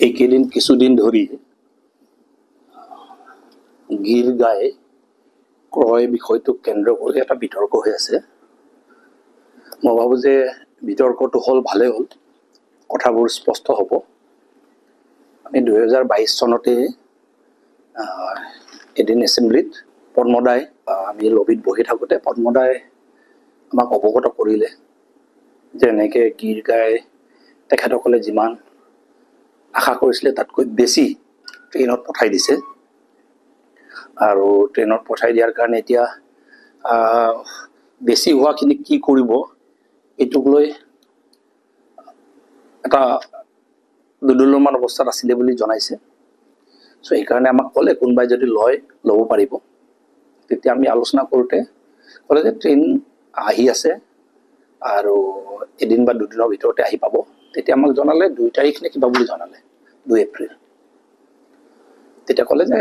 এইকেইদিন কিছুদিন ধৰি গীৰ গাই ক্ৰয় বিষয়টোক কেন্দ্ৰ কৰি এটা বিতৰ্ক হৈ আছে। মই ভাবোঁ যে বিতৰ্কটো হ'ল ভালেই হ'ল, কথাবোৰ স্পষ্ট হ'ব। আমি 2022 চনতে এদিন এছেম্বলিত পদ্মদাই আমি লবিত বহি থাকোঁতে পদ্মদাই আমাক অৱগত কৰিলে যে এনেকৈ গীৰ গাই তেখেতসকলে যিমান আশা কৰিছিলে তাতকৈ বেছি ট্ৰেইনত পঠাই দিছে। আৰু ট্ৰেইনত পঠাই দিয়াৰ কাৰণে এতিয়া বেছি হোৱাখিনি কি কৰিব এইটোক লৈ এটা দুদুল্যমান অৱস্থাত আছিলে বুলি জনাইছে। চ' সেইকাৰণে আমাক ক'লে কোনোবাই যদি ল'ব পাৰিব। তেতিয়া আমি আলোচনা কৰোঁতে ক'লে যে ট্ৰেইন আহি আছে আৰু এদিন বা দুদিনৰ ভিতৰতে আহি পাব। তেতিয়া আমাক জনালে 2 তাৰিখ নে কিবা বুলি জনালে, 2 এপ্ৰিল। তেতিয়া ক'লে যে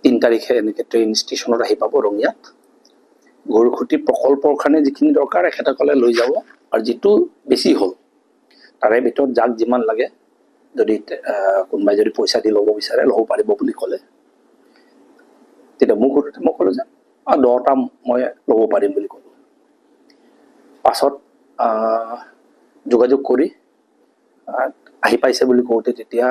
3 তাৰিখে এনেকৈ ট্ৰেইন ষ্টেচনত আহি পাব ৰঙিয়াত। গৰুখুটি প্ৰকল্পৰ কাৰণে যিখিনি দৰকাৰ এখেতসকলে লৈ যাব, আৰু যিটো বেছি হ'ল তাৰে ভিতৰত যাক যিমান লাগে যদি কোনোবাই যদি পইচা দি ল'ব বিচাৰে ল'ব পাৰিব বুলি ক'লে। তেতিয়া মোক সুধোতে মই ক'লোঁ যে 10টা মই ল'ব পাৰিম বুলি ক'লোঁ। পাছত যোগাযোগ কৰি আহি পাইছে বুলি কওঁতে তেতিয়া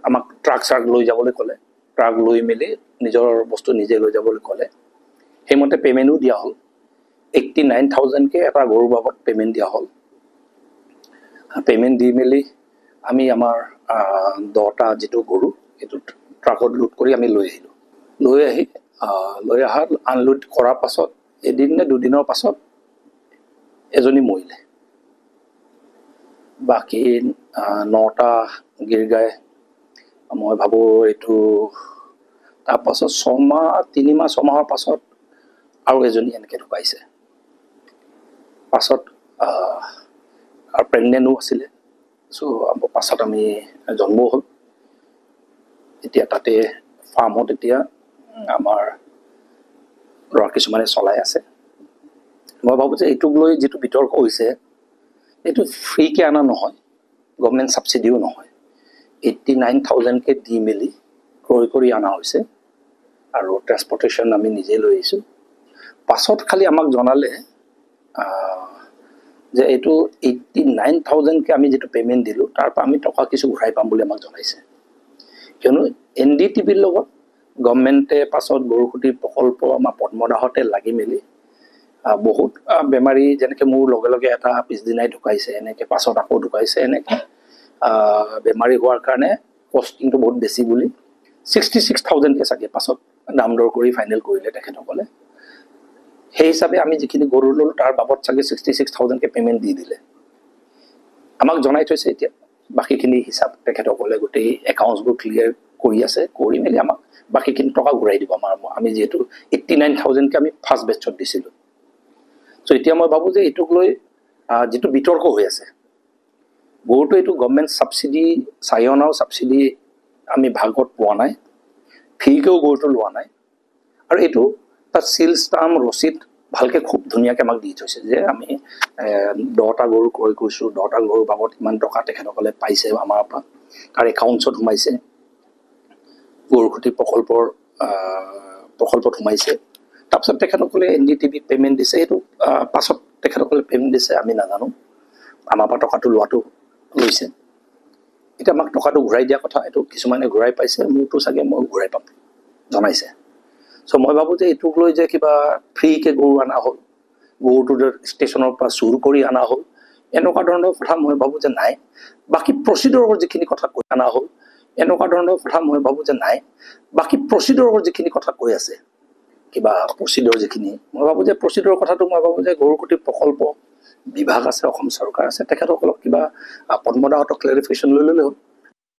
আমাক ট্ৰাক লৈ যাবলৈ ক'লে। ট্ৰাক লৈ মেলি নিজৰ বস্তু নিজে লৈ যাবলৈ ক'লে। সেইমতে পে'মেণ্টো দিয়া হ'ল। 89,000কে এটা গৰুৰ বাবদ পে'মেণ্ট দিয়া হ'ল। পে'মেণ্ট দি মেলি আমি আমাৰ 10টা যিটো গৰু সেইটো ট্ৰাকত লোড কৰি আমি লৈ আহিলোঁ। লৈ আনলোড কৰাৰ পাছত এদিন নে দুদিনৰ পাছত এজনী মৰিলে। বাকী 9টা গীৰ গাই মই ভাবোঁ এইটো তাৰপাছত 3-6 পাছত আৰু এজনী এনেকৈ ঢুকাইছে। পাছত আৰু প্ৰেগনেণ্টো আছিলে। চ' পাছত আমি জন্মও হ'ল। এতিয়া তাতে ফাৰ্মত এতিয়া আমাৰ ল'ৰা কিছুমানে চলাই আছে। মই ভাবোঁ যে এইটোক লৈ যিটো বিতৰ্ক হৈছে এইটো ফ্ৰীকৈ অনা নহয়, গভৰ্ণমেণ্ট ছাবচিডিও নহয়। 89,000কে দি মেলি ক্ৰয় কৰি অনা হৈছে আৰু ট্ৰেন্সপৰ্টেশ্যন আমি নিজে লৈ আহিছোঁ। পাছত খালি আমাক জনালে যে এইটো 89,000কে আমি যিটো পে'মেণ্ট দিলোঁ তাৰ পৰা আমি টকা কিছু ঘূৰাই পাম বুলি আমাক জনাইছে। কিয়নো NDTVৰ লগত গভৰ্ণমেণ্টে পাছত গৰুখুটি প্ৰকল্প আমাৰ পদ্মদাহতে লাগি মেলি বহুত বেমাৰী যেনেকৈ মোৰ লগে লগে এটা পিছদিনাই ঢুকাইছে, এনেকৈ পাছত আকৌ ঢুকাইছে। এনেকৈ বেমাৰী হোৱাৰ কাৰণে কষ্টিংটো বহুত বেছি বুলি 66,000কে চাগে পাছত দাম দৰ কৰি ফাইনেল কৰিলে তেখেতসকলে। সেই হিচাপে আমি যিখিনি গৰু ল'লোঁ তাৰ বাবদ চাগে 66,000কে পে'মেণ্ট দি দিলে। আমাক জনাই থৈছে এতিয়া বাকীখিনি হিচাপ তেখেতসকলে গোটেই একাউণ্টছবোৰ ক্লিয়াৰ কৰি আছে, কৰি মেলি আমাক বাকীখিনি টকা ঘূৰাই দিব। আমি যিহেতু 89,000কে আমি ফাৰ্ষ্ট বেটছত দিছিলোঁ। চ' এতিয়া মই ভাবোঁ যে এইটোক লৈ যিটো বিতৰ্ক হৈ আছে, গৰুটো এইটো গভৰ্ণমেণ্ট ছাবচিডি চাৰিঅনাও ছাবচিডি আমি ভাগত পোৱা নাই, ফ্ৰীকৈও গৰুটো লোৱা নাই। আৰু এইটো তাত চিল ষ্টাম্প ৰচিদ ভালকৈ খুব ধুনীয়াকৈ আমাক দি থৈছে যে আমি 10টা গৰু ক্ৰয় কৰিছোঁ, 10টা গৰুৰ বাবদ ইমান টকা তেখেতসকলে পাইছে আমাৰ পৰা, তাৰ একাউণ্টছত সোমাইছে, গৰুখুটি প্ৰকল্পত সোমাইছে। তাৰপিছত তেখেতসকলে NDTV পে'মেণ্ট দিছে। সেইটো পাছত তেখেতসকলে পে'মেণ্ট দিছে আমি নাজানো, আমাৰ পৰা টকাটো লোৱাটো লৈছে। এতিয়া আমাক টকাটো ঘূৰাই দিয়া কথা, এইটো কিছুমানে ঘূৰাই পাইছে, মোৰতো চাগে মই ঘূৰাই পাম জনাইছে। চ' মই ভাবোঁ যে এইটোক লৈ যে কিবা ফ্ৰীকৈ গৰু অনা হ'ল, গৰুটো ষ্টেচনৰ পৰা চুৰ কৰি অনা হ'ল, এনেকুৱা ধৰণৰ কথা মই ভাবোঁ যে নাই। বাকী প্ৰচিডৰৰ যিখিনি কথা কৈ অনা হ'ল, এনেকুৱা ধৰণৰ কথা মই ভাবোঁ যে নাই। বাকী প্ৰচিডৰৰ যিখিনি কথা কৈ আছে, কিবা প্ৰচিডৰ যিখিনি, মই ভাবোঁ যে প্ৰচিডৰৰ কথাটো মই ভাবোঁ যে গৰুখুটি প্ৰকল্প বিভাগ আছে, অসম চৰকাৰ আছে, তেখেতসকলক কিবা পদ্মদাহঁতক ক্লেৰিফিকেশ্যন লৈ ল'লে হ'ল।